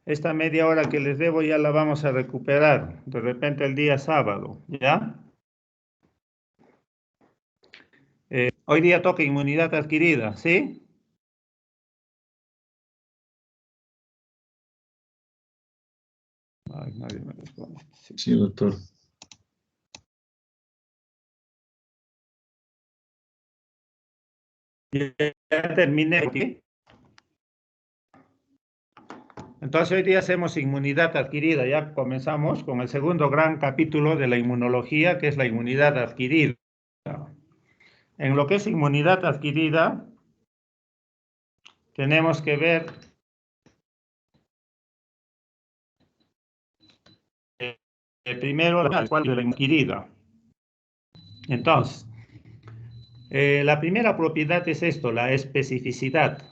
Esta media hora que les debo ya la vamos a recuperar, de repente el día sábado, ¿ya? Hoy día toca inmunidad adquirida, ¿sí? Ay, nadie me responde. Sí, doctor. Ya terminé. ¿Sí? Entonces hoy día hacemos inmunidad adquirida. Ya comenzamos con el segundo gran capítulo de la inmunología, que es la inmunidad adquirida. En lo que es inmunidad adquirida, tenemos que ver primero la cual de la adquirida. Entonces, la primera propiedad es esto, la especificidad.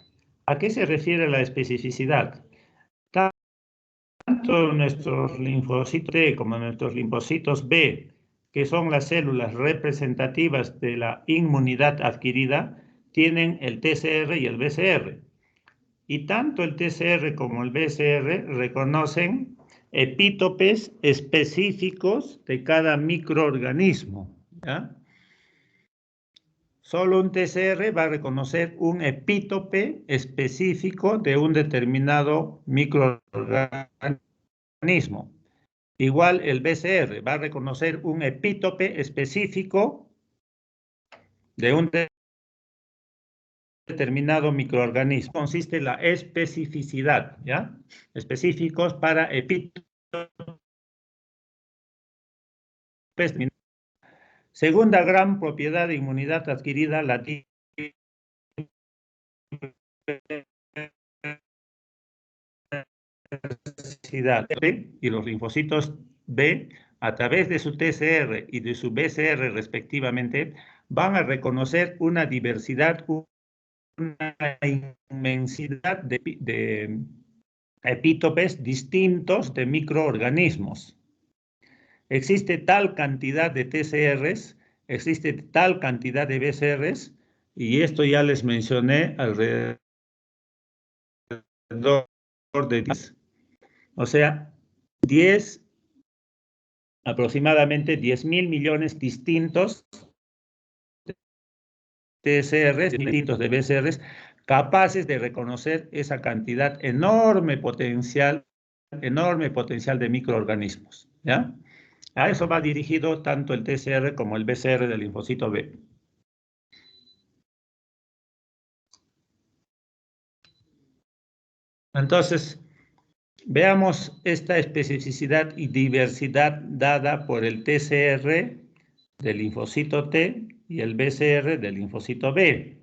¿A qué se refiere la especificidad? Tanto nuestros linfocitos T como nuestros linfocitos B, que son las células representativas de la inmunidad adquirida, tienen el TCR y el BCR. Y tanto el TCR como el BCR reconocen epítopes específicos de cada microorganismo, ¿ya? Solo un TCR va a reconocer un epítope específico de un determinado microorganismo. Igual el BCR va a reconocer un epítope específico de un determinado microorganismo. Consiste en la especificidad, ¿ya? Específicos para epítopes. Segunda gran propiedad de inmunidad adquirida, la diversidad. Y los linfocitos B, a través de su TCR y de su BCR respectivamente, van a reconocer una diversidad, una inmensidad de epítopes distintos de microorganismos. Existe tal cantidad de TCRs, existe tal cantidad de BCRs, y esto ya les mencioné alrededor de 10. O sea, 10, aproximadamente 10.000 millones distintos de TCRs, distintos de BCRs, capaces de reconocer esa cantidad enorme potencial de microorganismos, ¿ya? A eso va dirigido tanto el TCR como el BCR del linfocito B. Entonces, veamos esta especificidad y diversidad dada por el TCR del linfocito T y el BCR del linfocito B,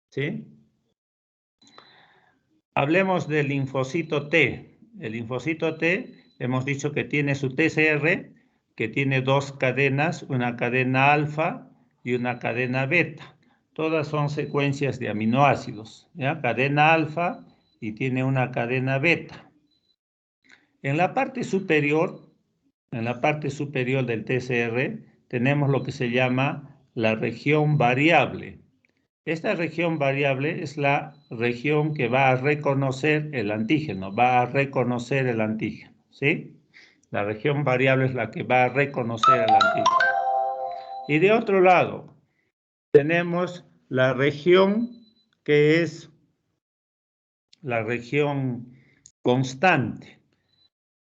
¿sí? Hablemos del linfocito T. El linfocito T, hemos dicho que tiene su TCR, que tiene dos cadenas, una cadena alfa y una cadena beta. Todas son secuencias de aminoácidos, ¿ya? Cadena alfa y tiene una cadena beta. En la parte superior del TCR, tenemos lo que se llama la región variable. Esta región variable es la región que va a reconocer el antígeno, ¿sí? La región variable es la que va a reconocer el antígeno. Y de otro lado, tenemos la región que es la región constante,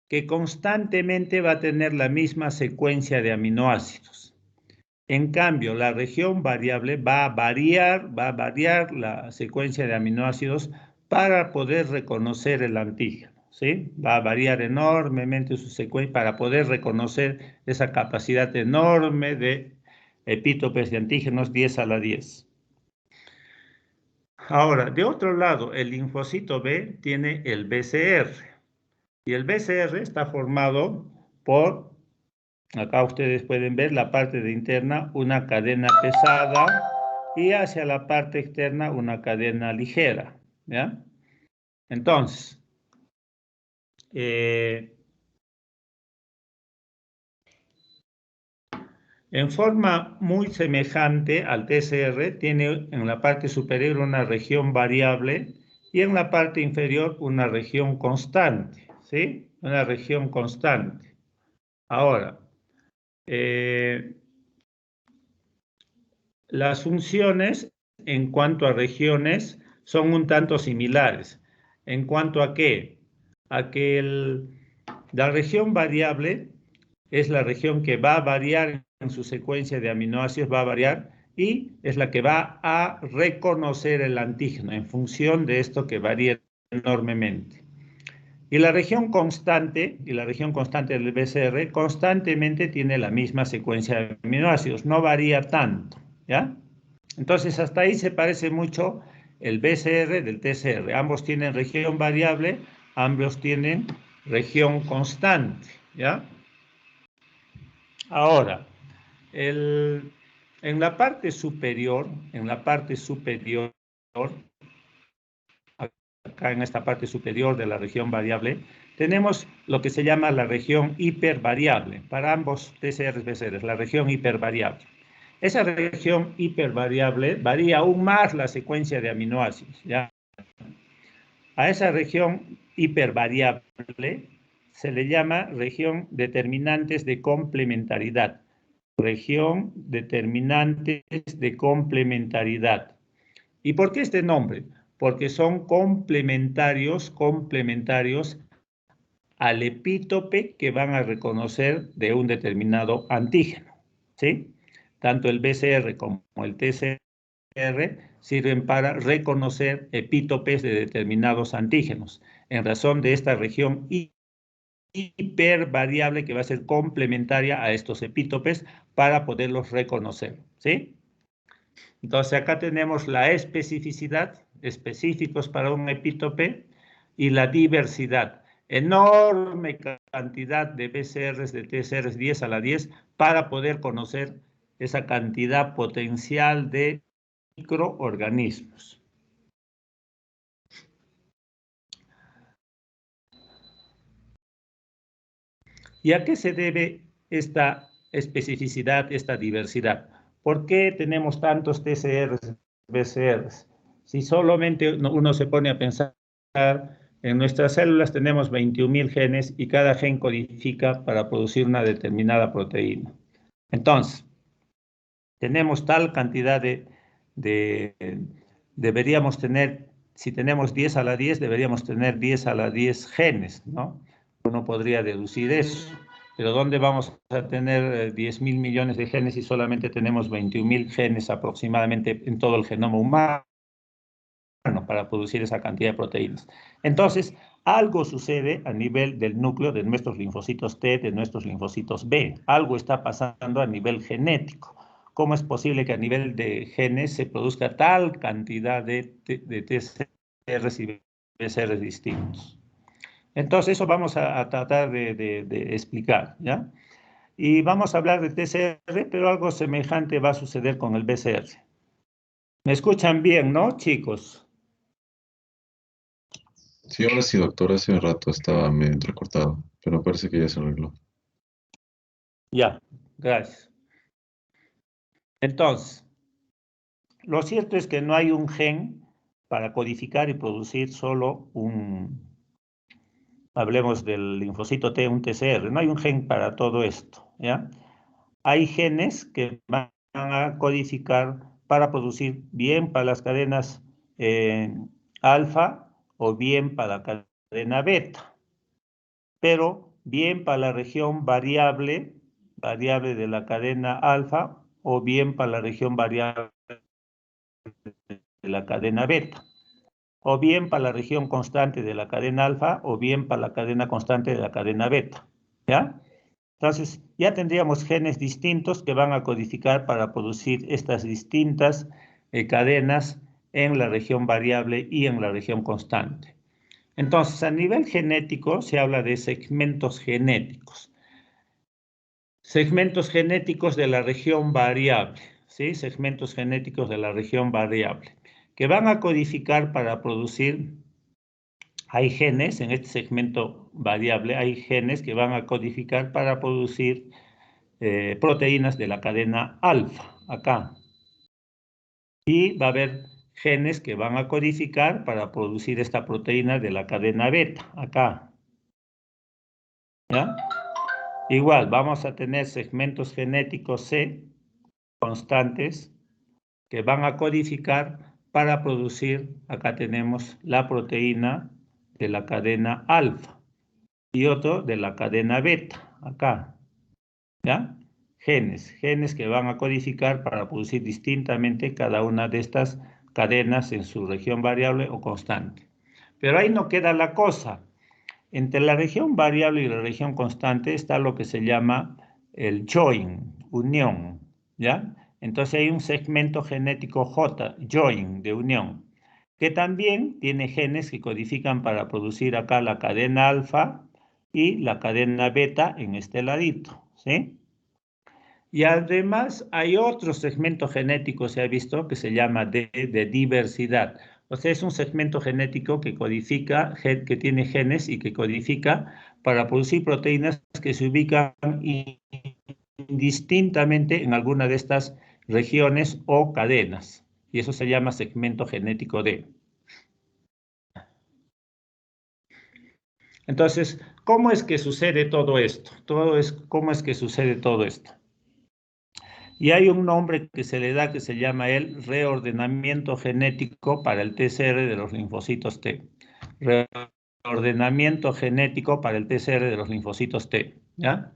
que constantemente va a tener la misma secuencia de aminoácidos. En cambio, la región variable va a variar la secuencia de aminoácidos para poder reconocer el antígeno, ¿sí? Va a variar enormemente su secuencia para poder reconocer esa capacidad enorme de epítopes de antígenos 10 a la 10. Ahora, de otro lado, el linfocito B tiene el BCR. Y el BCR está formado por, acá ustedes pueden ver la parte de interna, una cadena pesada y hacia la parte externa una cadena ligera, ¿ya? Entonces, en forma muy semejante al TCR, tiene en la parte superior una región variable y en la parte inferior una región constante, ¿sí? Una región constante. Ahora, las funciones en cuanto a regiones son un tanto similares. ¿En cuanto a qué? A que la región variable es la región que va a variar en su secuencia de aminoácidos, va a variar y es la que va a reconocer el antígeno en función de esto que varía enormemente. Y la región constante del BCR constantemente tiene la misma secuencia de aminoácidos, no varía tanto, ¿ya? Entonces, hasta ahí se parece mucho el BCR del TCR. Ambos tienen región variable, ambos tienen región constante, ¿ya? Ahora, en la parte superior, acá en esta parte superior de la región variable, tenemos lo que se llama la región hipervariable, para ambos TCRs, BCRs, la región hipervariable. Esa región hipervariable varía aún más la secuencia de aminoácidos, ¿ya? A esa región hipervariable se le llama región determinantes de complementariedad. Región determinantes de complementariedad. ¿Y por qué este nombre? Porque son complementarios al epítope que van a reconocer de un determinado antígeno, ¿sí? Tanto el BCR como el TCR sirven para reconocer epítopes de determinados antígenos, en razón de esta región hipervariable que va a ser complementaria a estos epítopes para poderlos reconocer, ¿sí? Entonces acá tenemos la especificidad, específicos para un epítope, y la diversidad, enorme cantidad de BCRs, de TCRs 10 a la 10 para poder conocer esa cantidad potencial de microorganismos. ¿Y a qué se debe esta especificidad, esta diversidad? ¿Por qué tenemos tantos TCRs, BCRs? Si solamente uno se pone a pensar, en nuestras células tenemos 21.000 genes y cada gen codifica para producir una determinada proteína. Entonces, tenemos tal cantidad deberíamos tener, si tenemos 10 a la 10, deberíamos tener 10 a la 10 genes, ¿no? Uno podría deducir eso. Pero ¿dónde vamos a tener 10.000 millones de genes si solamente tenemos 21.000 genes aproximadamente en todo el genoma humano para producir esa cantidad de proteínas? Entonces, algo sucede a nivel del núcleo de nuestros linfocitos T, de nuestros linfocitos B. Algo está pasando a nivel genético. ¿Cómo es posible que a nivel de genes se produzca tal cantidad de TCRs y BCRs distintos? Entonces, eso vamos a tratar de explicar, ¿ya? Y vamos a hablar de TCR, pero algo semejante va a suceder con el BCR. ¿Me escuchan bien, no, chicos? Sí, ahora sí, doctor. Hace un rato estaba medio entrecortado, pero parece que ya se arregló. Ya, gracias. Entonces, lo cierto es que no hay un gen para codificar y producir solo hablemos del linfocito T, un TCR, no hay un gen para todo esto, ¿ya? Hay genes que van a codificar para producir bien para las cadenas alfa o bien para la cadena beta, pero bien para la región variable de la cadena alfa o bien para la región variable de la cadena beta, o bien para la región constante de la cadena alfa o bien para la cadena constante de la cadena beta, ¿ya? Entonces, ya tendríamos genes distintos que van a codificar para producir estas distintas cadenas en la región variable y en la región constante. Entonces, a nivel genético se habla de segmentos genéticos. Segmentos genéticos de la región variable, ¿sí? Segmentos genéticos de la región variable, que van a codificar para producir, hay genes en este segmento variable, hay genes que van a codificar para producir proteínas de la cadena alfa, acá. Y va a haber genes que van a codificar para producir esta proteína de la cadena beta, acá. ¿ya? Igual, vamos a tener segmentos genéticos C constantes que van a codificar para producir, acá tenemos la proteína de la cadena alfa y otro de la cadena beta, acá, ¿ya? Genes que van a codificar para producir distintamente cada una de estas cadenas en su región variable o constante. Pero ahí no queda la cosa. Entre la región variable y la región constante está lo que se llama el join, unión, ¿ya? Entonces hay un segmento genético J, join, de unión, que también tiene genes que codifican para producir acá la cadena alfa y la cadena beta en este ladito, ¿sí? Y además hay otro segmento genético, se ha visto, que se llama D de diversidad. O sea, es un segmento genético que codifica, que tiene genes y que codifica para producir proteínas que se ubican indistintamente en alguna de estas regiones o cadenas. Y eso se llama segmento genético D. Entonces, ¿cómo es que sucede todo esto? ¿Cómo es que sucede todo esto? Y hay un nombre que se le da que se llama el reordenamiento genético para el TCR de los linfocitos T. Reordenamiento genético para el TCR de los linfocitos T, ¿ya?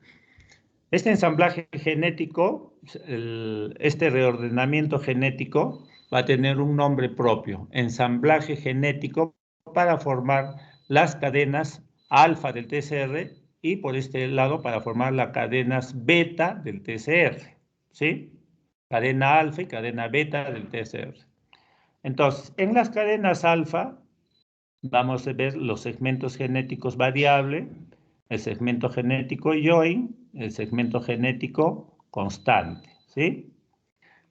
Este ensamblaje genético, este reordenamiento genético va a tener un nombre propio, ensamblaje genético para formar las cadenas alfa del TCR y por este lado para formar las cadenas beta del TCR, ¿sí? Cadena alfa y cadena beta del TCR. Entonces, en las cadenas alfa vamos a ver los segmentos genéticos variable, el segmento genético join, el segmento genético constante, ¿sí?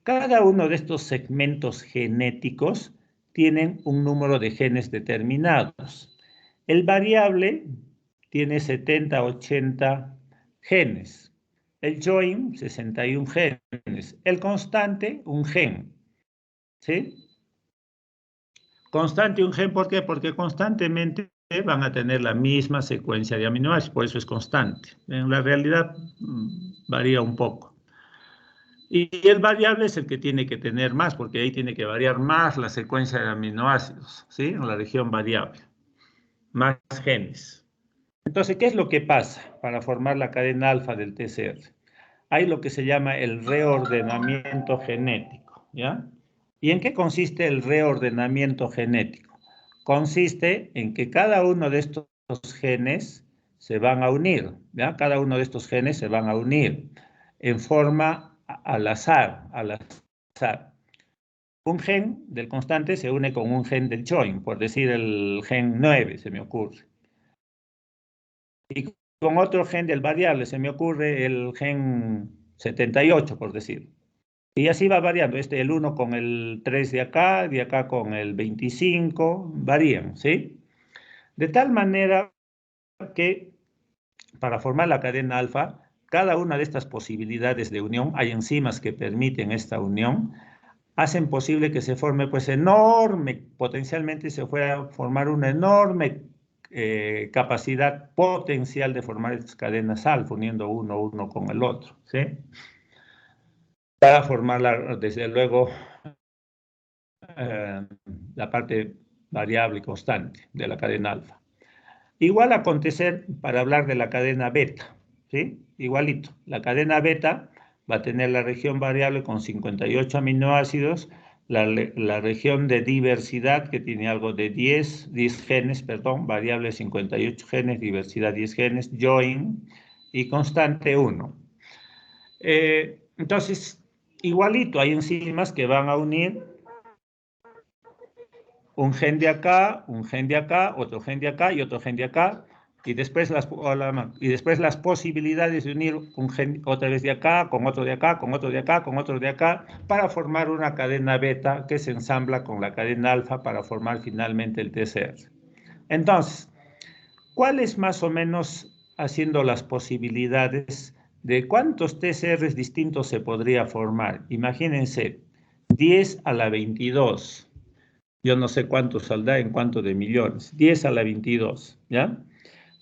Cada uno de estos segmentos genéticos tienen un número de genes determinados. El variable tiene 70, 80 genes. El join, 61 genes. El constante, un gen, ¿sí? Constante un gen, ¿por qué? Porque constantemente van a tener la misma secuencia de aminoácidos, por eso es constante. En la realidad varía un poco. Y el variable es el que tiene que tener más, porque ahí tiene que variar más la secuencia de aminoácidos, ¿sí? En la región variable. Más genes. Entonces, ¿qué es lo que pasa para formar la cadena alfa del TCR? Hay lo que se llama el reordenamiento genético, ¿ya? ¿Y en qué consiste el reordenamiento genético? Consiste en que cada uno de estos genes se van a unir, ¿ya? Cada uno de estos genes se van a unir en forma al azar, Un gen del constante se une con un gen del join, por decir el gen 9, se me ocurre. Y con otro gen del variable, se me ocurre el gen 78, por decir. Y así va variando, el 1 con el 3 de acá con el 25, varían, ¿sí? De tal manera que para formar la cadena alfa, cada una de estas posibilidades de unión, hay enzimas que permiten esta unión, hacen posible que se forme pues enorme, potencialmente se pueda formar una enorme capacidad potencial de formar estas cadenas alfa, uniendo uno con el otro, ¿sí? Para formar, desde luego, la parte variable y constante de la cadena alfa. Igual acontecer para hablar de la cadena beta, ¿sí? Igualito. La cadena beta va a tener la región variable con 58 aminoácidos, la región de diversidad que tiene algo de 10 genes, perdón, variable 58 genes, diversidad 10 genes, join y constante 1. Entonces, igualito, hay enzimas que van a unir un gen de acá, un gen de acá, otro gen de acá y otro gen de acá, y después las posibilidades de unir un gen otra vez de acá, con otro de acá, con otro de acá, con otro de acá, para formar una cadena beta que se ensambla con la cadena alfa para formar finalmente el TCR. Entonces, ¿cuáles más o menos haciendo las posibilidades de cuántos TCRs distintos se podría formar? Imagínense, 10 a la 22. Yo no sé cuánto saldrá en cuanto de millones. 10 a la 22, ¿ya?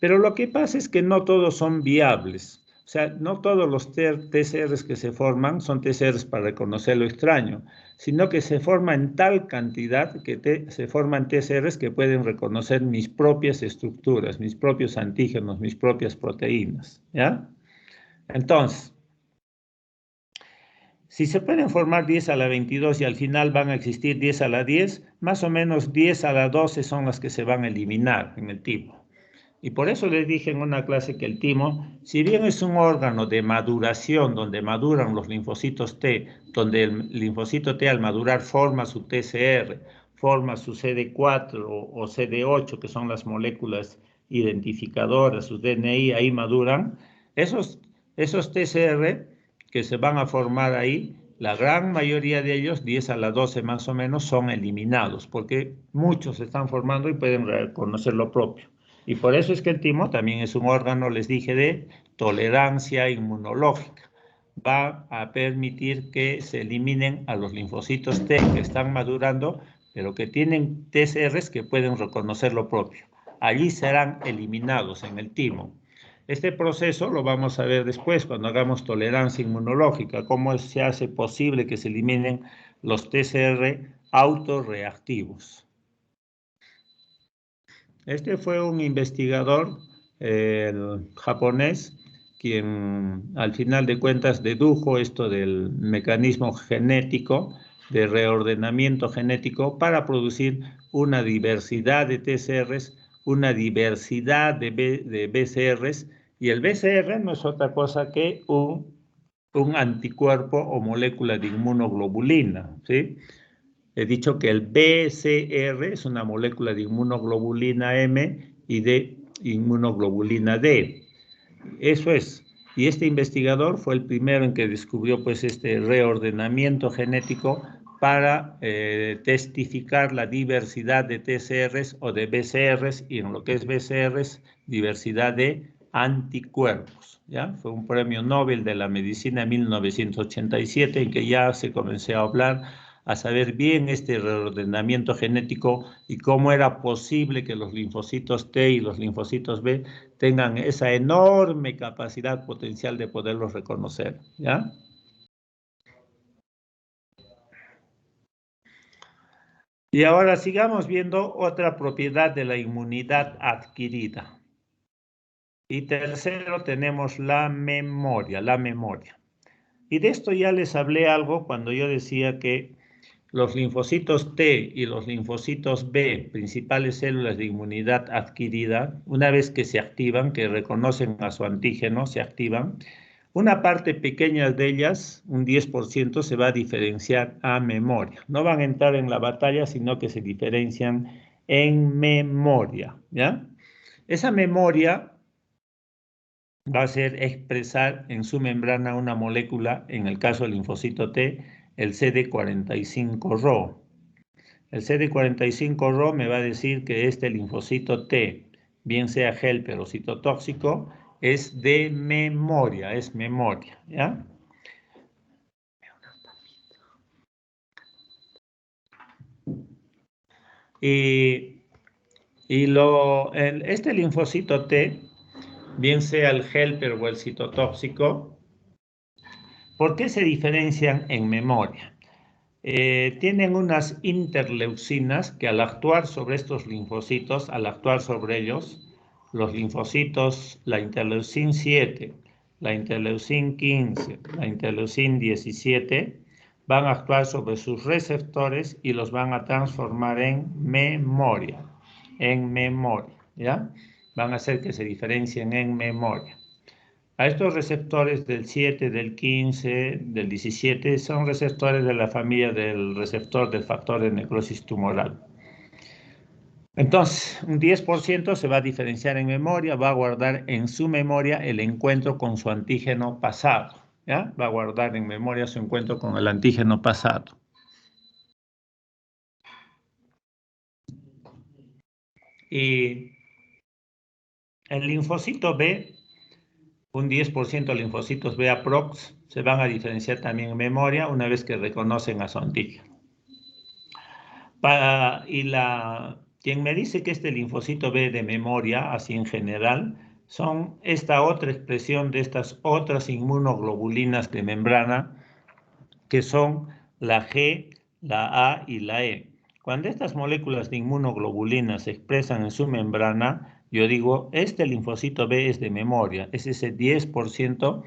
Pero lo que pasa es que no todos son viables. O sea, no todos los TCRs que se forman son TCRs para reconocer lo extraño, sino que se forma en tal cantidad que se forman TCRs que pueden reconocer mis propias estructuras, mis propios antígenos, mis propias proteínas, ¿ya? Entonces, si se pueden formar 10 a la 22 y al final van a existir 10 a la 10, más o menos 10 a la 12 son las que se van a eliminar en el timo. Y por eso les dije en una clase que el timo, si bien es un órgano de maduración donde maduran los linfocitos T, donde el linfocito T al madurar forma su TCR, forma su CD4 o CD8, que son las moléculas identificadoras, sus DNI, ahí maduran, esos TCR que se van a formar ahí, la gran mayoría de ellos, 10 a la 12 más o menos, son eliminados, porque muchos se están formando y pueden reconocer lo propio. Y por eso es que el timo también es un órgano, les dije, de tolerancia inmunológica. Va a permitir que se eliminen a los linfocitos T que están madurando, pero que tienen TCRs que pueden reconocer lo propio. Allí serán eliminados en el timo. Este proceso lo vamos a ver después cuando hagamos tolerancia inmunológica, cómo se hace posible que se eliminen los TCR autorreactivos. Este fue un investigador japonés quien al final de cuentas dedujo esto del mecanismo genético, de reordenamiento genético para producir una diversidad de TCRs, una diversidad de BCRs, y el BCR no es otra cosa que un anticuerpo o molécula de inmunoglobulina, ¿sí? He dicho que el BCR es una molécula de inmunoglobulina M y de inmunoglobulina D. Eso es. Y este investigador fue el primero en que descubrió pues este reordenamiento genético para testificar la diversidad de TCRs o de BCRs, y en lo que es BCRs, diversidad de anticuerpos, ¿ya? Fue un premio Nobel de la medicina en 1987 en que ya se comenzó a hablar, a saber bien este reordenamiento genético y cómo era posible que los linfocitos T y los linfocitos B tengan esa enorme capacidad potencial de poderlos reconocer, ¿ya? Y ahora sigamos viendo otra propiedad de la inmunidad adquirida. Y tercero tenemos la memoria, la memoria. Y de esto ya les hablé algo cuando yo decía que los linfocitos T y los linfocitos B, principales células de inmunidad adquirida, una vez que se activan, que reconocen a su antígeno, se activan, una parte pequeña de ellas, un 10%, se va a diferenciar a memoria. No van a entrar en la batalla, sino que se diferencian en memoria, ¿ya? Esa memoria va a ser expresar en su membrana una molécula, en el caso del linfocito T, el CD45-Rho. El CD45-Rho me va a decir que este linfocito T, bien sea helper o citotóxico, es de memoria, es memoria, ¿ya? Este linfocito T, bien sea el helper o el citotóxico, ¿por qué se diferencian en memoria? Tienen unas interleucinas que al actuar sobre estos linfocitos, al actuar sobre ellos, los linfocitos, la interleucin 7, la interleucin 15, la interleucin 17, van a actuar sobre sus receptores y los van a transformar en memoria, ¿ya? Van a hacer que se diferencien en memoria. A estos receptores del 7, del 15, del 17 son receptores de la familia del receptor del factor de necrosis tumoral. Entonces, un 10% se va a diferenciar en memoria, va a guardar en su memoria el encuentro con su antígeno pasado, ¿ya? Va a guardar en memoria su encuentro con el antígeno pasado. Y el linfocito B, un 10% de linfocitos B aprox se van a diferenciar también en memoria una vez que reconocen a su antígeno. Quien me dice que este linfocito B de memoria, así en general, son esta otra expresión de estas otras inmunoglobulinas de membrana, que son la G, la A y la E. Cuando estas moléculas de inmunoglobulinas se expresan en su membrana, yo digo, este linfocito B es de memoria, es ese 10%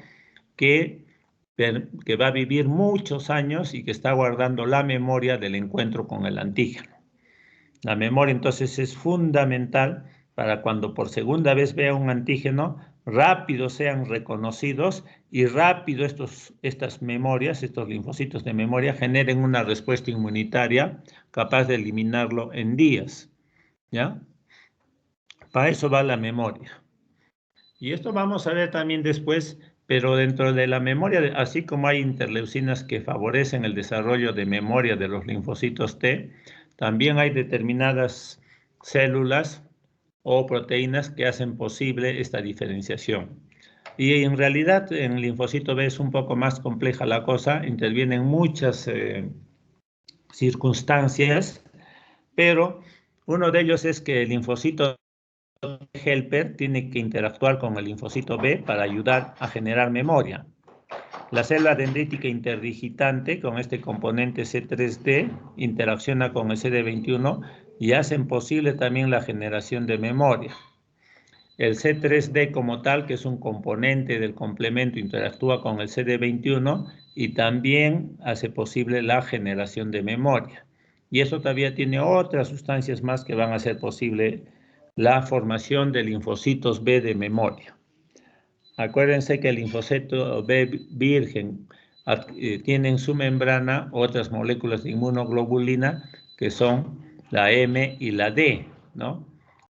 que va a vivir muchos años y que está guardando la memoria del encuentro con el antígeno. La memoria entonces es fundamental para cuando por segunda vez vea un antígeno, rápido sean reconocidos y rápido estas memorias, estos linfocitos de memoria, generen una respuesta inmunitaria capaz de eliminarlo en días, ¿ya? Para eso va la memoria. Y esto vamos a ver también después, pero dentro de la memoria, así como hay interleucinas que favorecen el desarrollo de memoria de los linfocitos T, también hay determinadas células o proteínas que hacen posible esta diferenciación. Y en realidad en el linfocito B es un poco más compleja la cosa, intervienen muchas circunstancias, pero uno de ellos es que el linfocito helper tiene que interactuar con el linfocito B para ayudar a generar memoria. La célula dendrítica interdigitante con este componente C3D interacciona con el CD21 y hacen posible también la generación de memoria. El C3D como tal, que es un componente del complemento, interactúa con el CD21 y también hace posible la generación de memoria. Y eso todavía tiene otras sustancias más que van a hacer posible la formación de linfocitos B de memoria. Acuérdense que el linfocito B virgen tiene en su membrana otras moléculas de inmunoglobulina que son la M y la D, ¿no?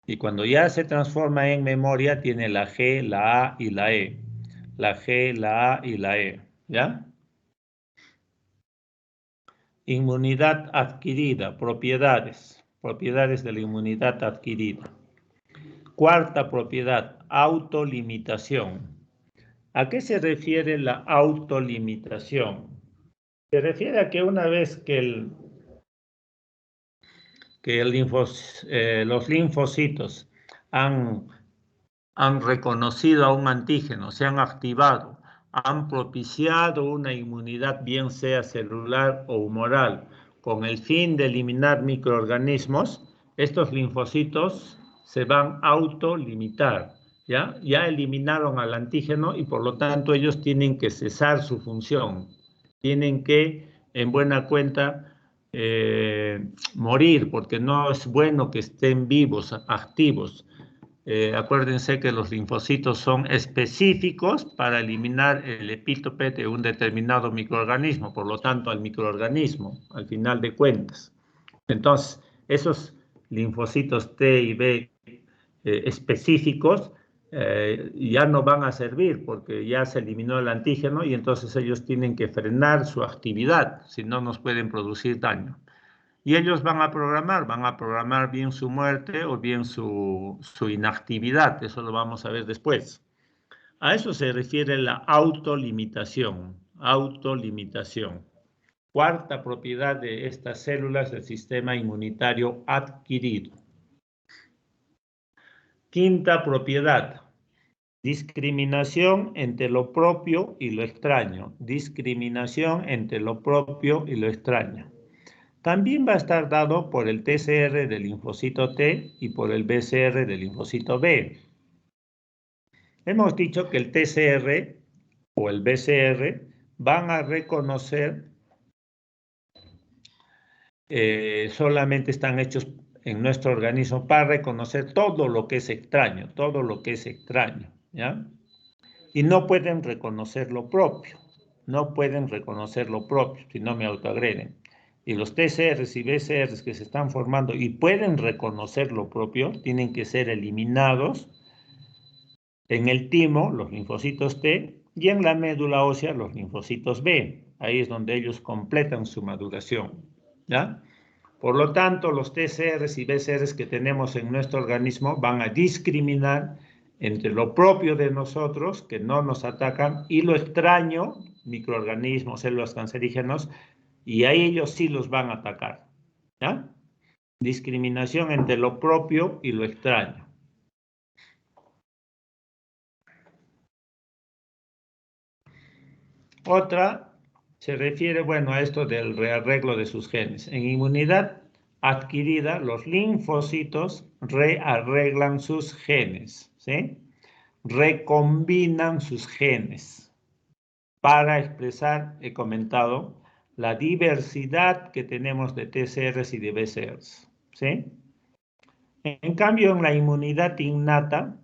Y cuando ya se transforma en memoria tiene la G, la A y la E. La G, la A y la E, ¿ya? Inmunidad adquirida, propiedades de la inmunidad adquirida. Cuarta propiedad, autolimitación. ¿A qué se refiere la autolimitación? Se refiere a que una vez que los linfocitos han reconocido a un antígeno, se han activado, han propiciado una inmunidad, bien sea celular o humoral, con el fin de eliminar microorganismos, estos linfocitos se van a autolimitar. Ya eliminaron al antígeno y por lo tanto ellos tienen que cesar su función. Tienen que, en buena cuenta, morir, porque no es bueno que estén vivos, activos. Acuérdense que los linfocitos son específicos para eliminar el epítope de un determinado microorganismo, por lo tanto al microorganismo, al final de cuentas. Entonces, esos linfocitos T y B específicos ya no van a servir porque ya se eliminó el antígeno y entonces ellos tienen que frenar su actividad, si no nos pueden producir daño. Y ellos van a programar bien su muerte o bien su inactividad, eso lo vamos a ver después. A eso se refiere la autolimitación. Cuarta propiedad de estas células del sistema inmunitario adquirido. Quinta propiedad, discriminación entre lo propio y lo extraño. Discriminación entre lo propio y lo extraño. También va a estar dado por el TCR del linfocito T y por el BCR del linfocito B. Hemos dicho que el TCR o el BCR van a reconocer, solamente están hechos en nuestro organismo para reconocer todo lo que es extraño, ¿ya? Y no pueden reconocer lo propio, si no me autoagreden. Y los TCRs y BCRs que se están formando y pueden reconocer lo propio, tienen que ser eliminados en el timo, los linfocitos T, y en la médula ósea, los linfocitos B. Ahí es donde ellos completan su maduración, ¿ya? Por lo tanto, los TCRs y BCRs que tenemos en nuestro organismo van a discriminar entre lo propio de nosotros, que no nos atacan, y lo extraño, microorganismos, células cancerígenas, y a ellos sí los van a atacar, ¿ya? discriminación entre lo propio y lo extraño. Otra se refiere, bueno, a esto del rearreglo de sus genes. En inmunidad adquirida, los linfocitos rearreglan sus genes, ¿sí? Recombinan sus genes para expresar, he comentado, la diversidad que tenemos de TCRs y de BCRs, ¿sí? En cambio, en la inmunidad innata,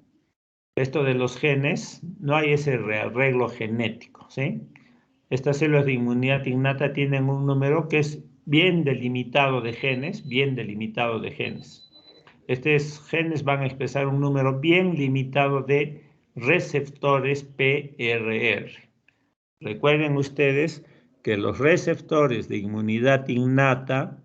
esto de los genes, no hay ese rearreglo genético, ¿sí? Estas células de inmunidad innata tienen un número que es bien delimitado de genes, bien delimitado de genes. Estos genes van a expresar un número bien limitado de receptores PRR. Recuerden ustedes que los receptores de inmunidad innata,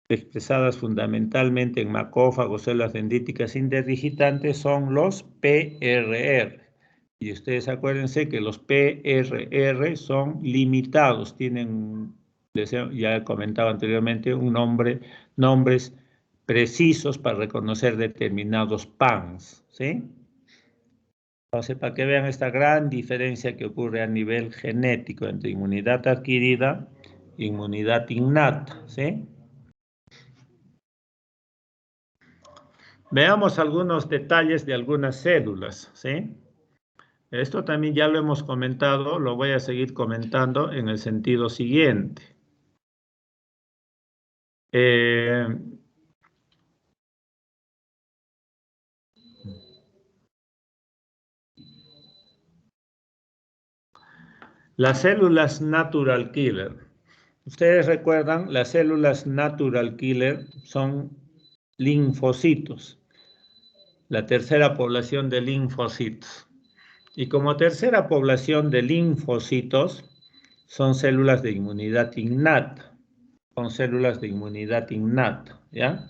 expresadas fundamentalmente en macófagos, células dendríticas interdigitantes, son los PRR. Y ustedes acuérdense que los PRR son limitados, tienen, ya he comentado anteriormente, nombres precisos para reconocer determinados PANs, ¿sí? Entonces, para que vean esta gran diferencia que ocurre a nivel genético entre inmunidad adquirida e inmunidad innata, ¿sí? Veamos algunos detalles de algunas células, ¿sí? Esto también ya lo hemos comentado, lo voy a seguir comentando en el sentido siguiente. Las células natural killer. Ustedes recuerdan, las células natural killer son linfocitos, la tercera población de linfocitos. Y como tercera población de linfocitos son células de inmunidad innata. Son células de inmunidad innata, ¿ya?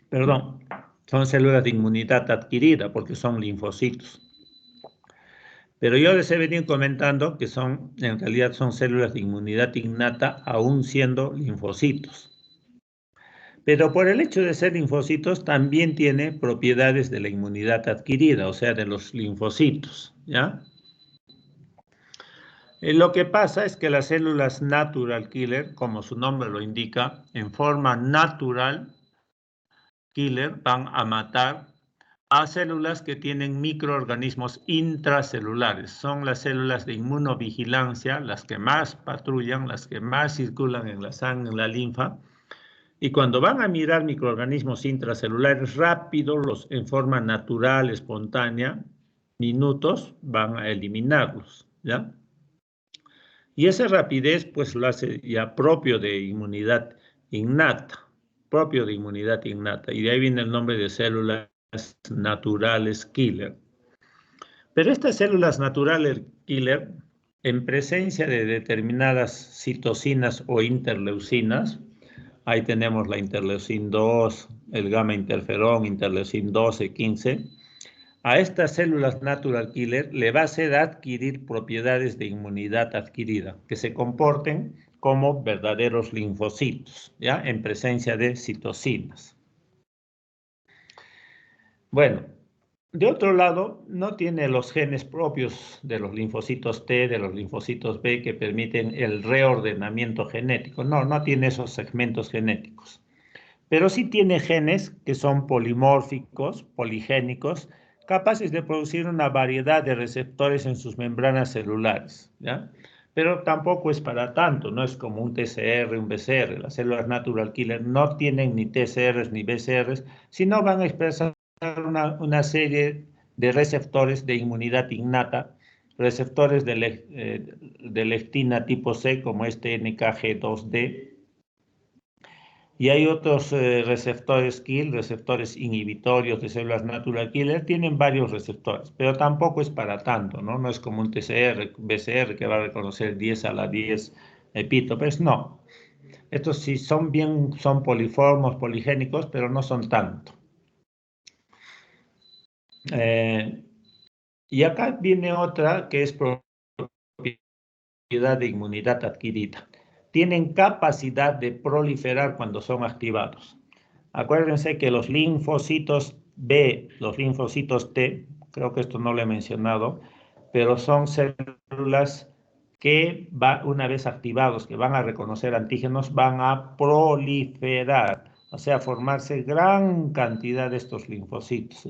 Perdón, son células de inmunidad adquirida porque son linfocitos. Pero yo les he venido comentando que en realidad son células de inmunidad innata aún siendo linfocitos. Pero por el hecho de ser linfocitos también tiene propiedades de la inmunidad adquirida, o sea, de los linfocitos, ¿ya? Lo que pasa es que las células natural killer, como su nombre lo indica, en forma natural killer van a matar a células que tienen microorganismos intracelulares. Son las células de inmunovigilancia, las que más patrullan, las que más circulan en la sangre, en la linfa. Y cuando van a mirar microorganismos intracelulares rápido, en forma natural, espontánea, minutos, van a eliminarlos, ¿ya? Y esa rapidez, pues, lo hace ya propio de inmunidad innata, propio de inmunidad innata. Y de ahí viene el nombre de células naturales killer. Pero estas células naturales killer, en presencia de determinadas citocinas o interleucinas, ahí tenemos la interleucin 2, el gamma interferón, interleucin 12, 15, a estas células natural killer le va a hacer adquirir propiedades de inmunidad adquirida, que se comporten como verdaderos linfocitos, ¿ya? En presencia de citocinas. Bueno, de otro lado, no tiene los genes propios de los linfocitos T, de los linfocitos B, que permiten el reordenamiento genético. No tiene esos segmentos genéticos. Pero sí tiene genes que son polimórficos, poligénicos, capaces de producir una variedad de receptores en sus membranas celulares, ¿ya? Pero tampoco es para tanto, no es como un TCR, un BCR. Las células natural killer no tienen ni TCRs ni BCRs, sino van a expresar una serie de receptores de inmunidad innata, receptores de lectina tipo C, como este NKG2D, y hay otros receptores kill, receptores inhibitorios de células natural killer, tienen varios receptores, pero tampoco es para tanto, ¿no? No es como un TCR, BCR que va a reconocer 10 a la 10 epítopes, no. Estos sí son poliformos, poligénicos, pero no son tanto. Y acá viene otra que es propiedad de inmunidad adquirida. tienen capacidad de proliferar cuando son activados. Acuérdense que los linfocitos B, los linfocitos T, creo que esto no lo he mencionado, pero son células que una vez activados, que van a reconocer antígenos, van a proliferar, o sea, formarse gran cantidad de estos linfocitos,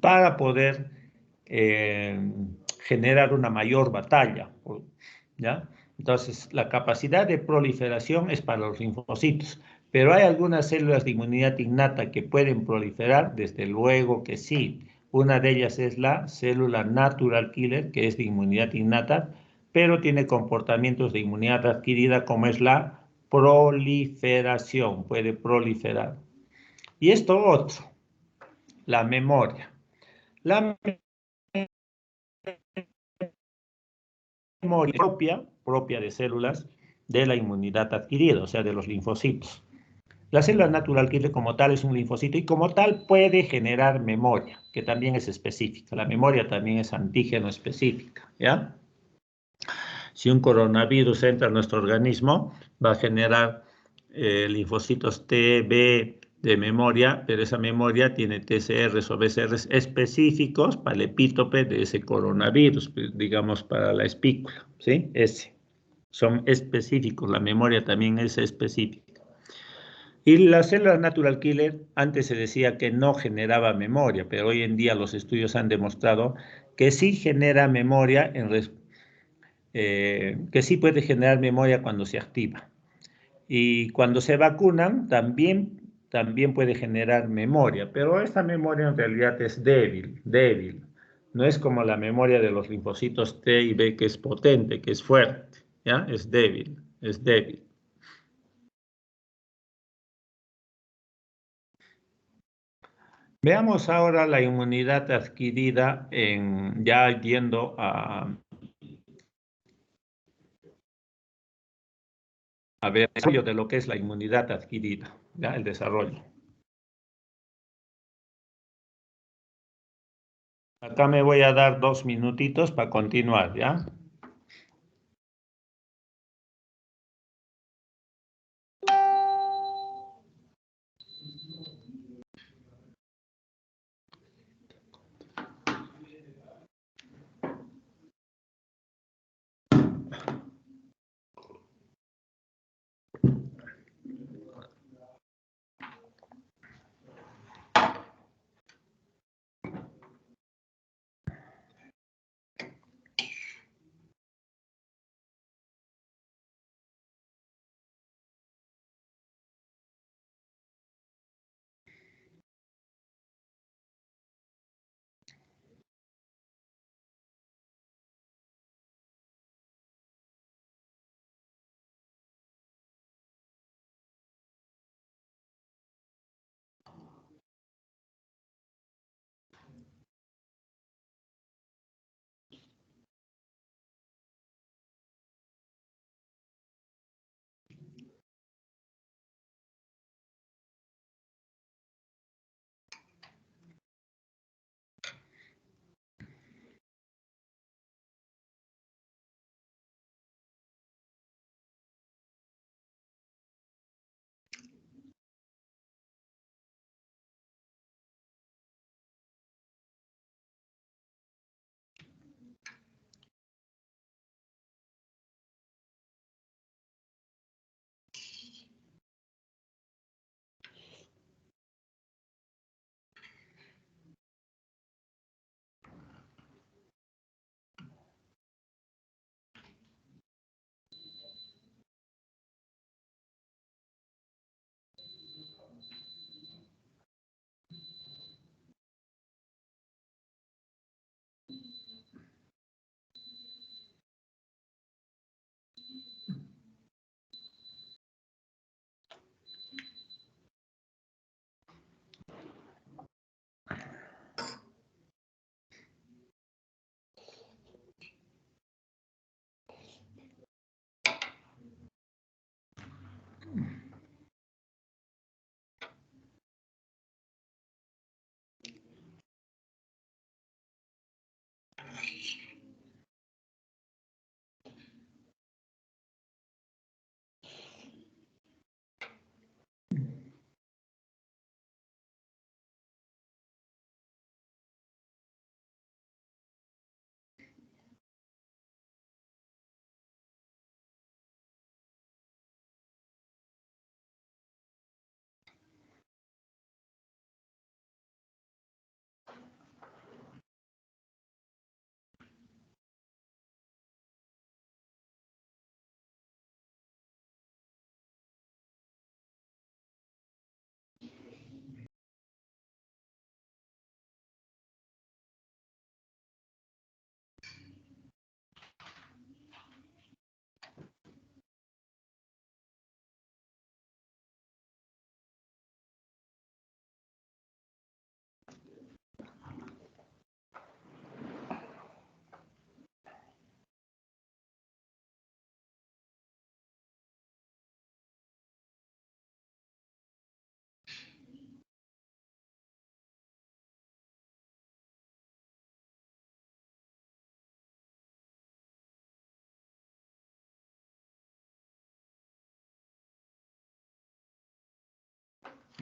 para poder generar una mayor batalla, ¿ya? Entonces, la capacidad de proliferación es para los linfocitos, pero hay algunas células de inmunidad innata que pueden proliferar, desde luego que sí. Una de ellas es la célula natural killer, que es de inmunidad innata, pero tiene comportamientos de inmunidad adquirida, como es la proliferación, puede proliferar. Y esto otro, la memoria. La memoria propia de células de la inmunidad adquirida, o sea, de los linfocitos. La célula natural killer como tal es un linfocito y como tal puede generar memoria, que también es específica. La memoria también es antígeno específica, ¿ya? Si un coronavirus entra a nuestro organismo, va a generar linfocitos T, B de memoria, pero esa memoria tiene TCRs o BCRs específicos para el epítope de ese coronavirus, digamos para la espícula, ¿sí? Son específicos, la memoria también es específica. Y la célula natural killer, antes se decía que no generaba memoria, pero hoy en día los estudios han demostrado que sí genera memoria, que sí puede generar memoria cuando se activa. Y cuando se vacunan, también puede generar memoria, pero esta memoria en realidad es débil. No es como la memoria de los linfocitos T y B, que es potente, que es fuerte, ¿ya? Es débil. Veamos ahora la inmunidad adquirida ya yendo a ver el desarrollo de lo que es la inmunidad adquirida, ¿ya? El desarrollo. Acá me voy a dar 2 minutitos para continuar, ¿ya?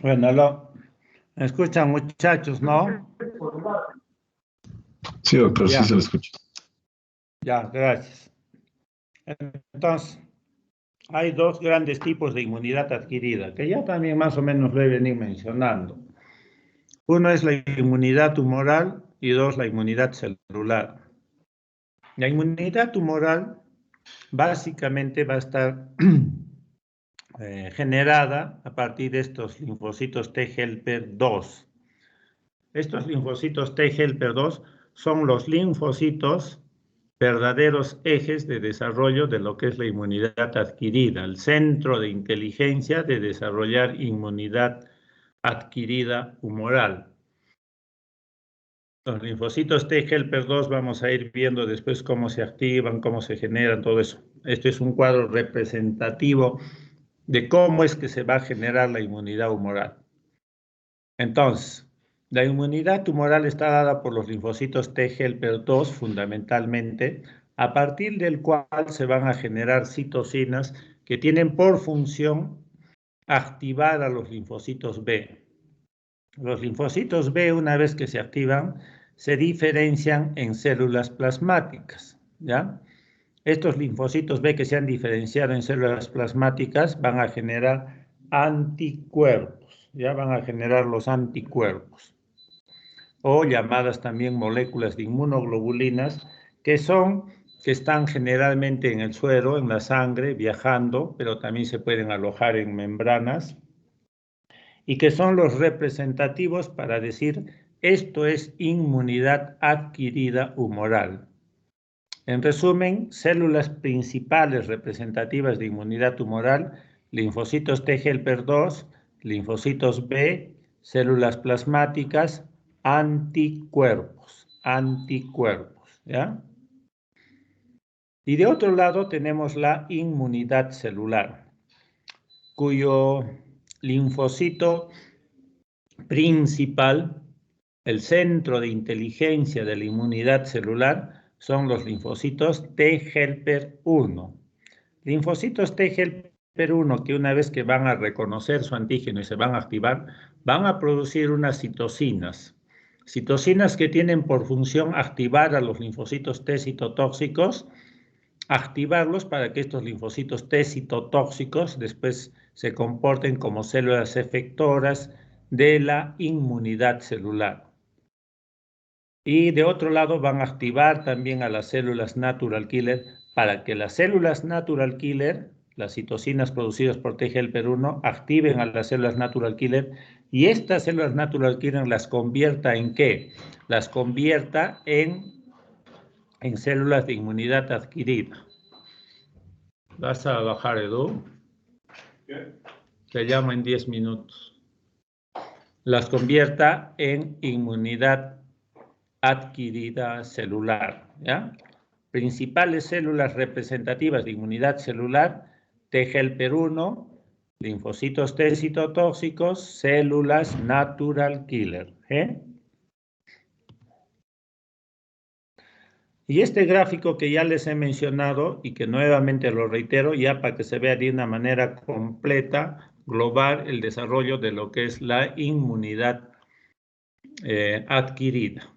Bueno, ¿me escuchan, muchachos, no? Sí, doctor, sí Ya, se lo escucha. ya, gracias. Entonces, hay dos grandes tipos de inmunidad adquirida, que ya también más o menos lo he venido mencionando. Uno es la inmunidad tumoral y dos, la inmunidad celular. La inmunidad tumoral básicamente va a estar generada a partir de estos linfocitos T helper 2. Estos linfocitos T helper 2 son los linfocitos verdaderos ejes de desarrollo de lo que es la inmunidad adquirida, el centro de inteligencia de desarrollar inmunidad adquirida humoral. Los linfocitos T helper 2 vamos a ir viendo después cómo se activan, cómo se generan, todo eso. Este es un cuadro representativo de cómo es que se va a generar la inmunidad humoral. Entonces, la inmunidad tumoral está dada por los linfocitos T helper 2 fundamentalmente, a partir del cual se van a generar citocinas que tienen por función activar a los linfocitos B. Los linfocitos B, una vez que se activan, se diferencian en células plasmáticas, ¿ya? Estos linfocitos B que se han diferenciado en células plasmáticas van a generar anticuerpos, ya van a generar los anticuerpos, o llamadas también moléculas de inmunoglobulinas, que están generalmente en el suero, en la sangre, viajando, pero también se pueden alojar en membranas, y que son los representativos para decir esto es inmunidad adquirida humoral. En resumen, células principales representativas de inmunidad tumoral, linfocitos T helper 2, linfocitos B, células plasmáticas, anticuerpos, ¿ya? Y de otro lado tenemos la inmunidad celular, cuyo linfocito principal, el centro de inteligencia de la inmunidad celular, son los linfocitos T helper 1. Linfocitos T helper 1 que una vez que van a reconocer su antígeno y se van a activar, van a producir unas citocinas. Citocinas que tienen por función activar a los linfocitos T citotóxicos, activarlos para que estos linfocitos T citotóxicos después se comporten como células efectoras de la inmunidad celular. Y de otro lado van a activar también a las células natural killer para que las células natural killer, las citocinas producidas por T helper 1, activen a las células natural killer y estas células natural killer las convierta ¿en qué? Las convierta en células de inmunidad adquirida. ¿Vas a bajar, Edu? ¿Qué? Te llamo en 10 minutos. Las convierta en inmunidad adquirida celular, ¿ya? Principales células representativas de inmunidad celular, T helper 1, linfocitos T citotóxicos, células natural killer, ¿eh? Y este gráfico que ya les he mencionado y que nuevamente lo reitero ya para que se vea de una manera completa, global, el desarrollo de lo que es la inmunidad adquirida.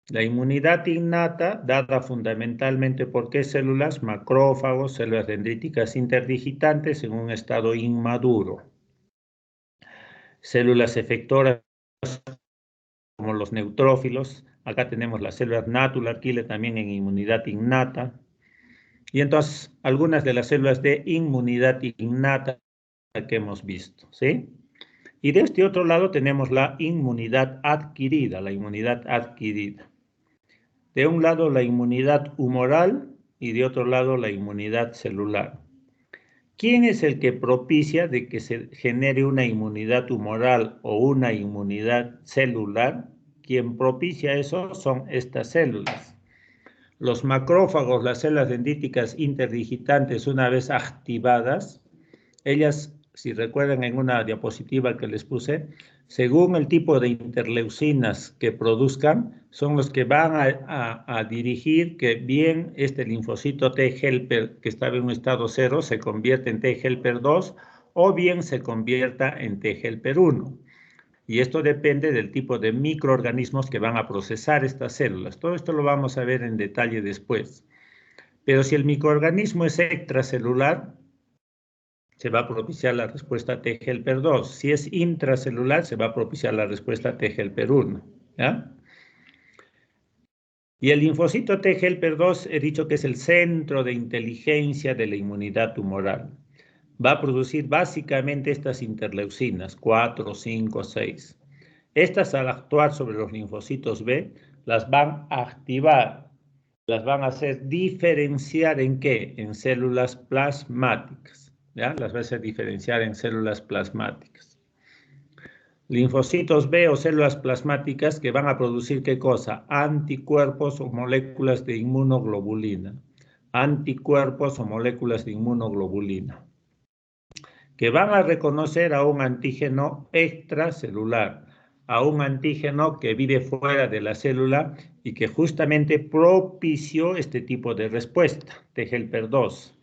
La inmunidad innata, dada fundamentalmente por qué células, macrófagos, células dendríticas interdigitantes en un estado inmaduro. Células efectoras como los neutrófilos, acá tenemos las células natural killer también en inmunidad innata. Y entonces, algunas de las células de inmunidad innata que hemos visto, ¿sí? Y de este otro lado tenemos la inmunidad adquirida, la inmunidad adquirida. De un lado la inmunidad humoral y de otro lado la inmunidad celular. ¿Quién es el que propicia de que se genere una inmunidad humoral o una inmunidad celular? Quien propicia eso son estas células. Los macrófagos, las células dendríticas interdigitantes, una vez activadas, ellas, si recuerdan en una diapositiva que les puse, según el tipo de interleucinas que produzcan, son los que van a dirigir que bien este linfocito T helper que estaba en un estado 0 se convierte en T helper 2 o bien se convierta en T-helper-1. Y esto depende del tipo de microorganismos que van a procesar estas células. Todo esto lo vamos a ver en detalle después. Pero si el microorganismo es extracelular, se va a propiciar la respuesta T-helper-2. Si es intracelular, se va a propiciar la respuesta T-helper-1. ¿Ya? Y el linfocito T-helper-2 he dicho que es el centro de inteligencia de la inmunidad tumoral. Va a producir básicamente estas interleucinas, 4, 5, 6. Estas, al actuar sobre los linfocitos B, las van a activar, las van a hacer diferenciar ¿en qué? En células plasmáticas. ¿Ya? Las va a hacer diferenciar en células plasmáticas. Linfocitos B o células plasmáticas que van a producir ¿qué cosa? Anticuerpos o moléculas de inmunoglobulina. Anticuerpos o moléculas de inmunoglobulina, que van a reconocer a un antígeno extracelular, a un antígeno que vive fuera de la célula y que justamente propició este tipo de respuesta, T-helper-2.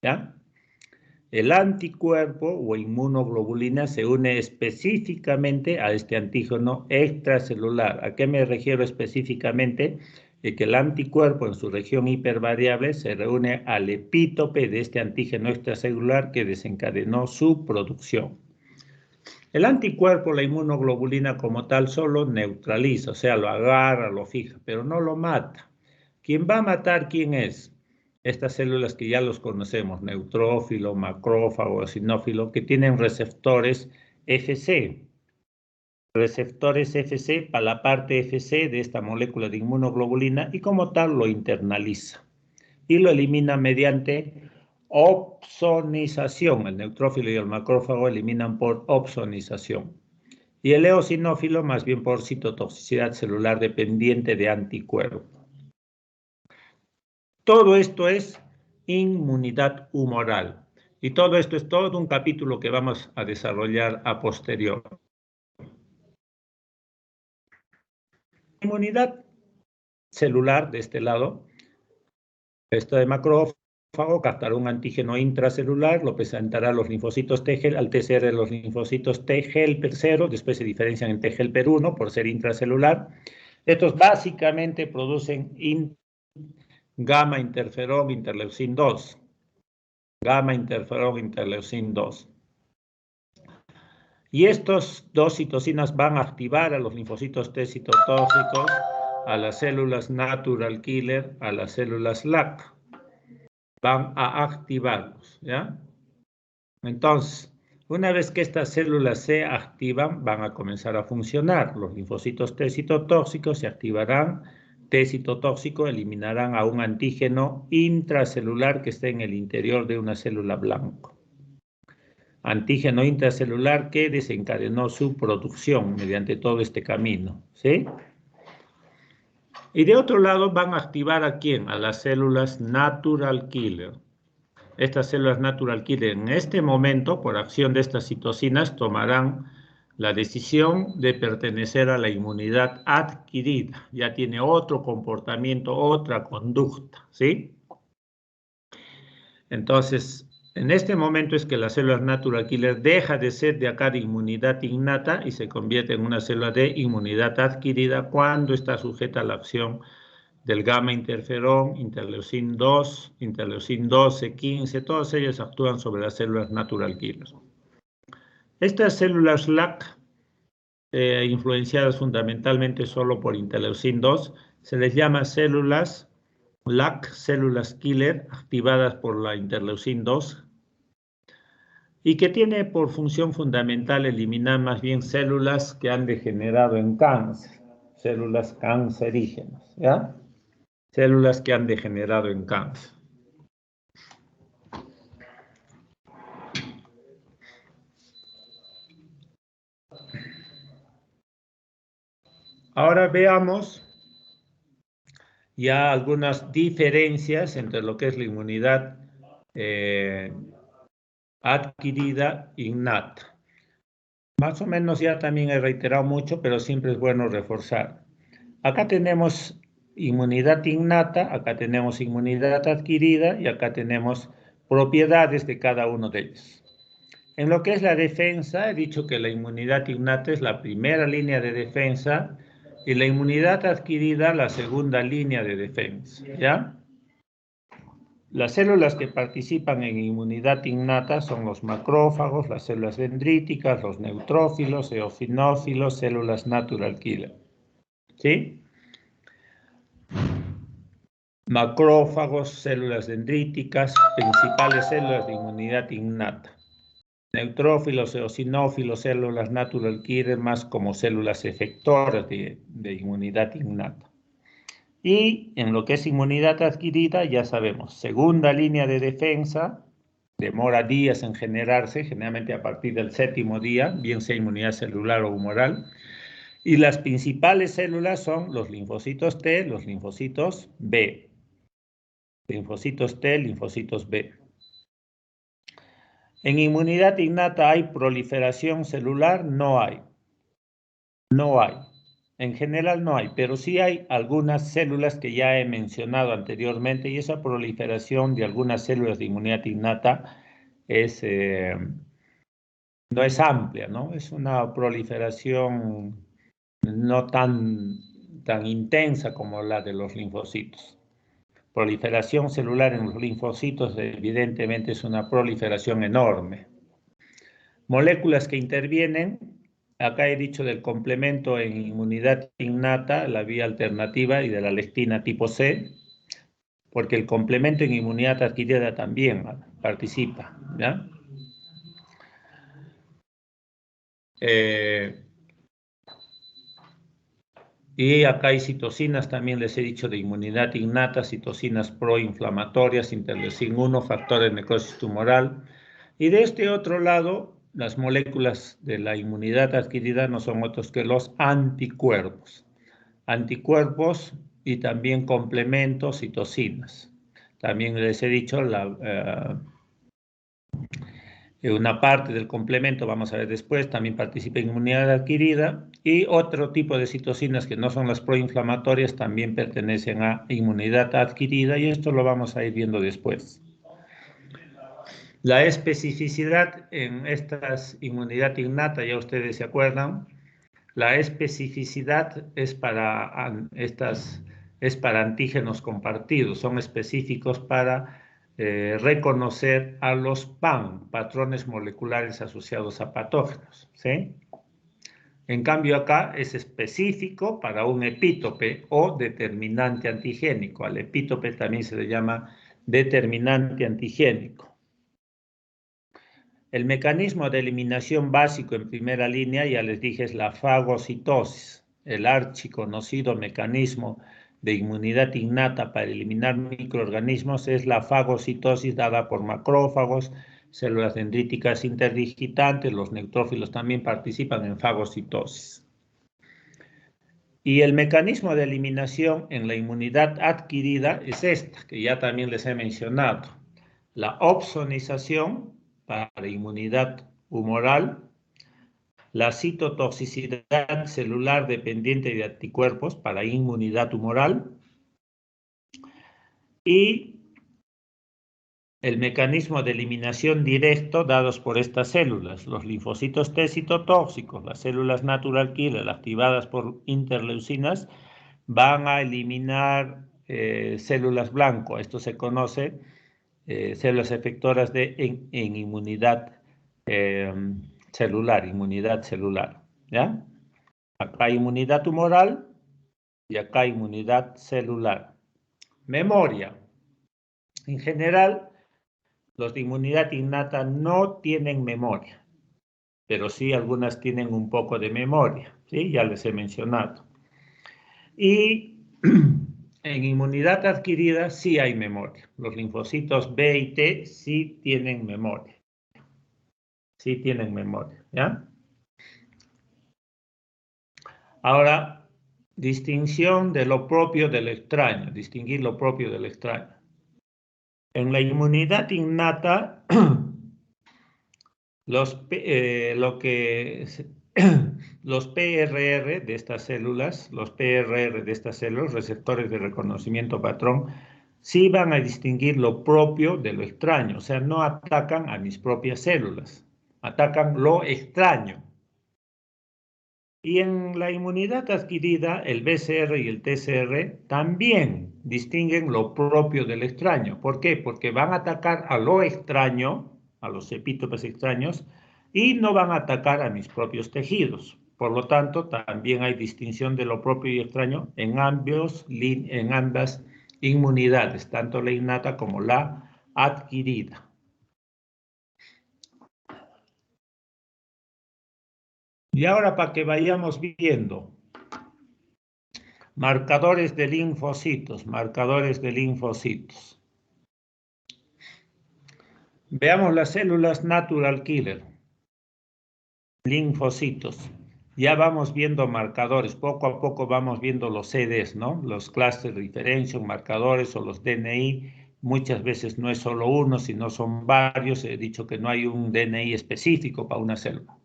¿Ya? El anticuerpo o inmunoglobulina se une específicamente a este antígeno extracelular. ¿A qué me refiero específicamente? Que el anticuerpo en su región hipervariable se reúne al epítope de este antígeno extracelular que desencadenó su producción. El anticuerpo, la inmunoglobulina como tal, solo neutraliza, o sea, lo agarra, lo fija, pero no lo mata. ¿Quién va a matar quién es? Estas células que ya los conocemos, neutrófilo, macrófago, eosinófilo, que tienen receptores FC. Receptores FC para la parte FC de esta molécula de inmunoglobulina y como tal lo internaliza y lo elimina mediante opsonización. El neutrófilo y el macrófago eliminan por opsonización. Y el eosinófilo más bien por citotoxicidad celular dependiente de anticuerpo. Todo esto es inmunidad humoral. Y todo esto es todo un capítulo que vamos a desarrollar a posterior. Inmunidad celular de este lado, esto de macrófago captará un antígeno intracelular, lo presentará a los linfocitos T, al TCR de los linfocitos T-helper 0, después se diferencian en T-helper 1 por ser intracelular. Estos básicamente producen gamma interferón interleucin 2. Gamma interferón interleucin 2. Y estos dos citocinas van a activar a los linfocitos T citotóxicos, a las células natural killer, a las células LAC. Van a activarlos, ¿ya? Entonces, una vez que estas células se activan, van a comenzar a funcionar. Los linfocitos T citotóxicos se activarán. T citotóxico eliminarán a un antígeno intracelular que esté en el interior de una célula blanco. Antígeno intracelular que desencadenó su producción mediante todo este camino, ¿sí? Y de otro lado van a activar ¿a quién? A las células natural killer. Estas células natural killer en este momento, por acción de estas citocinas, tomarán la decisión de pertenecer a la inmunidad adquirida. Ya tiene otro comportamiento, otra conducta, ¿sí? Entonces, en este momento es que la célula natural killer deja de ser de acá de inmunidad innata y se convierte en una célula de inmunidad adquirida cuando está sujeta a la acción del gamma interferón, interleucin 2, interleucin 12, 15, todas ellas actúan sobre las células natural killer. Estas células LAC, influenciadas fundamentalmente solo por interleucin 2, se les llama células LAC, células killer, activadas por la interleucin 2, y que tiene por función fundamental eliminar más bien células que han degenerado en cáncer, células cancerígenas, ¿ya? Células que han degenerado en cáncer. Ahora veamos ya algunas diferencias entre lo que es la inmunidad adquirida innata. Más o menos ya también he reiterado mucho, pero siempre es bueno reforzar. Acá tenemos inmunidad innata, acá tenemos inmunidad adquirida y acá tenemos propiedades de cada uno de ellos. En lo que es la defensa, he dicho que la inmunidad innata es la primera línea de defensa y la inmunidad adquirida la segunda línea de defensa, ¿ya? Las células que participan en inmunidad innata son los macrófagos, las células dendríticas, los neutrófilos, eosinófilos, células natural killer, ¿sí? Macrófagos, células dendríticas, principales células de inmunidad innata. Neutrófilos, eosinófilos, células natural killer, más como células efectoras de inmunidad innata. Y en lo que es inmunidad adquirida, ya sabemos, segunda línea de defensa, demora días en generarse, generalmente a partir del 7º día, bien sea inmunidad celular o humoral. Y las principales células son los linfocitos T, los linfocitos B. Linfocitos T, linfocitos B. En inmunidad innata hay proliferación celular, no hay. No hay. En general no hay, pero sí hay algunas células que ya he mencionado anteriormente y esa proliferación de algunas células de inmunidad innata es, no es amplia, ¿no? Es una proliferación no tan intensa como la de los linfocitos. Proliferación celular en los linfocitos evidentemente es una proliferación enorme. Moléculas que intervienen, acá he dicho del complemento en inmunidad innata, la vía alternativa y de la lectina tipo C, porque el complemento en inmunidad adquirida también participa, ¿ya? Y acá hay citocinas, también les he dicho de inmunidad innata, citocinas proinflamatorias, interleucin 1, factores de necrosis tumoral. Y de este otro lado, las moléculas de la inmunidad adquirida no son otros que los anticuerpos. Anticuerpos y también complementos, citocinas. También les he dicho una parte del complemento, vamos a ver después, también participa en inmunidad adquirida y otro tipo de citocinas que no son las proinflamatorias también pertenecen a inmunidad adquirida y esto lo vamos a ir viendo después. La especificidad en estas inmunidad innata, ya ustedes se acuerdan, la especificidad es para antígenos compartidos, son específicos para reconocer a los PAM, patrones moleculares asociados a patógenos, ¿sí? En cambio acá es específico para un epítope o determinante antigénico. Al epítope también se le llama determinante antigénico. El mecanismo de eliminación básico en primera línea, ya les dije, es la fagocitosis, el archiconocido mecanismo de inmunidad innata para eliminar microorganismos es la fagocitosis dada por macrófagos, células dendríticas interdigitantes, los neutrófilos también participan en fagocitosis. Y el mecanismo de eliminación en la inmunidad adquirida es esta, que ya también les he mencionado, la opsonización para inmunidad humoral, la citotoxicidad celular dependiente de anticuerpos para inmunidad humoral y el mecanismo de eliminación directo dados por estas células, los linfocitos T citotóxicos, las células natural killer activadas por interleucinas van a eliminar células blanco. Esto se conoce células efectoras en inmunidad celular, ¿ya? Acá hay inmunidad tumoral y acá hay inmunidad celular. Memoria. En general, los de inmunidad innata no tienen memoria, pero sí algunas tienen un poco de memoria, ¿sí? Ya les he mencionado. Y en inmunidad adquirida sí hay memoria. Los linfocitos B y T sí tienen memoria. Sí tienen memoria, ¿ya? Ahora, distinción de lo propio del extraño, distinguir lo propio del extraño. En la inmunidad innata, los PRR de estas células, receptores de reconocimiento patrón, sí van a distinguir lo propio de lo extraño, o sea, no atacan a mis propias células, atacan lo extraño. Y en la inmunidad adquirida, el BCR y el TCR también distinguen lo propio del extraño. ¿Por qué? Porque van a atacar a lo extraño, a los epítopes extraños, y no van a atacar a mis propios tejidos. Por lo tanto, también hay distinción de lo propio y extraño en ambas inmunidades, tanto la innata como la adquirida. Y ahora para que vayamos viendo, marcadores de linfocitos, Veamos las células natural killer, linfocitos. Ya vamos viendo marcadores, poco a poco vamos viendo los CDs, ¿no? Los cluster differentiation, marcadores o los DNI. Muchas veces no es solo uno, sino son varios. He dicho que no hay un DNI específico para una célula.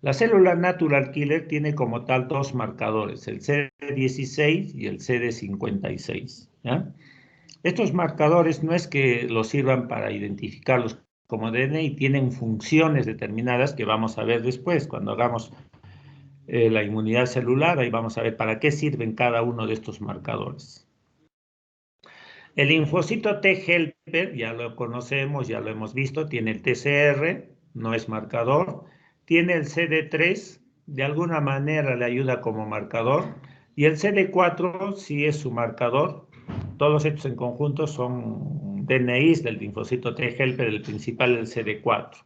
La célula natural killer tiene como tal dos marcadores, el CD16 y el CD56. ¿Ya? Estos marcadores no es que los sirvan para identificarlos como DNI, tienen funciones determinadas que vamos a ver después, cuando hagamos la inmunidad celular, ahí vamos a ver para qué sirven cada uno de estos marcadores. El linfocito T helper, ya lo conocemos, ya lo hemos visto, tiene el TCR, no es marcador, tiene el CD3, de alguna manera le ayuda como marcador, y el CD4 sí es su marcador. Todos estos en conjunto son DNIs del linfocito T helper, el principal el CD4.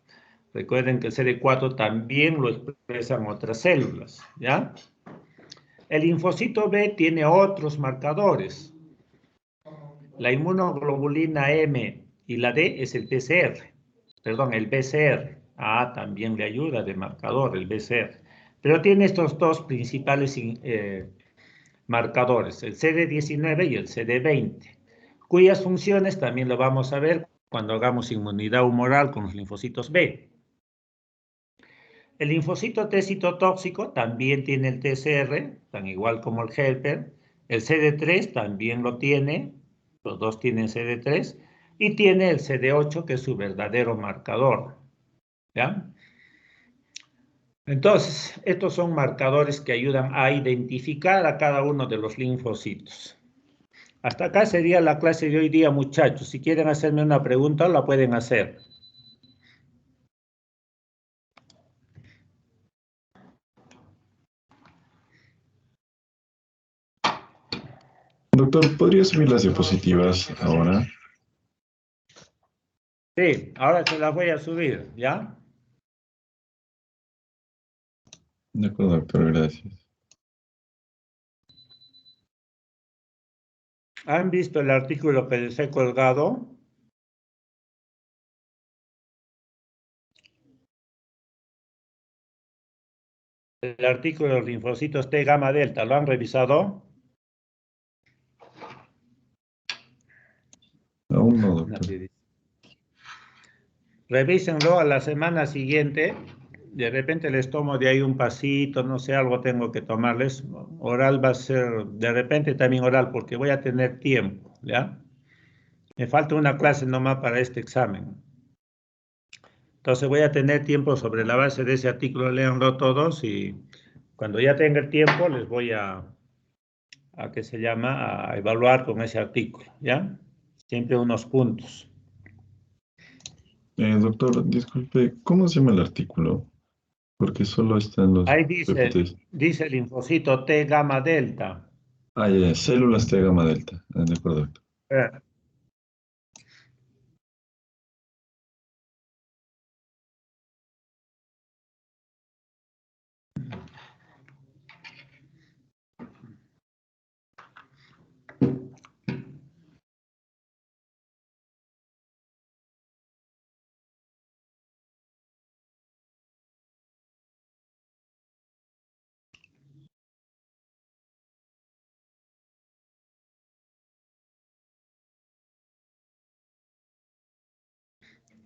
Recuerden que el CD4 también lo expresan otras células, ¿ya? El linfocito B tiene otros marcadores. La inmunoglobulina M y la D es el PCR, perdón, el BCR. También le ayuda de marcador el BCR. Pero tiene estos dos principales marcadores, el CD19 y el CD20, cuyas funciones también lo vamos a ver cuando hagamos inmunidad humoral con los linfocitos B. El linfocito T citotóxico también tiene el TCR, tan igual como el helper. El CD3 también lo tiene, los dos tienen CD3, y tiene el CD8, que es su verdadero marcador. ¿Ya? Entonces, estos son marcadores que ayudan a identificar a cada uno de los linfocitos. Hasta acá sería la clase de hoy día, muchachos. Si quieren hacerme una pregunta, la pueden hacer. Doctor, ¿podría subir las diapositivas ahora? Sí, ahora se las voy a subir, ¿ya? De acuerdo, doctor, gracias. ¿Han visto el artículo que les he colgado? El artículo de los linfocitos T gamma delta, ¿lo han revisado? Aún no, doctor. Revísenlo a la semana siguiente. De repente les tomo de ahí un pasito, no sé, algo tengo que tomarles. Oral va a ser, de repente también oral, porque voy a tener tiempo, ¿ya? Me falta una clase nomás para este examen. Entonces voy a tener tiempo sobre la base de ese artículo, léanlo todos y cuando ya tenga el tiempo les voy a evaluar con ese artículo, ¿ya? Siempre unos puntos. Doctor, disculpe, ¿cómo se llama el artículo? Porque solo están los Ahí PPTs. dice linfocito T gamma delta. Ya, células T gamma delta. De acuerdo, doctor.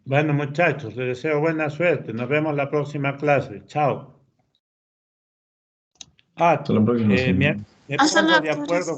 Bueno, muchachos, les deseo buena suerte. Nos vemos la próxima clase. Chao. Hasta la próxima, señor. Me pongo de acuerdo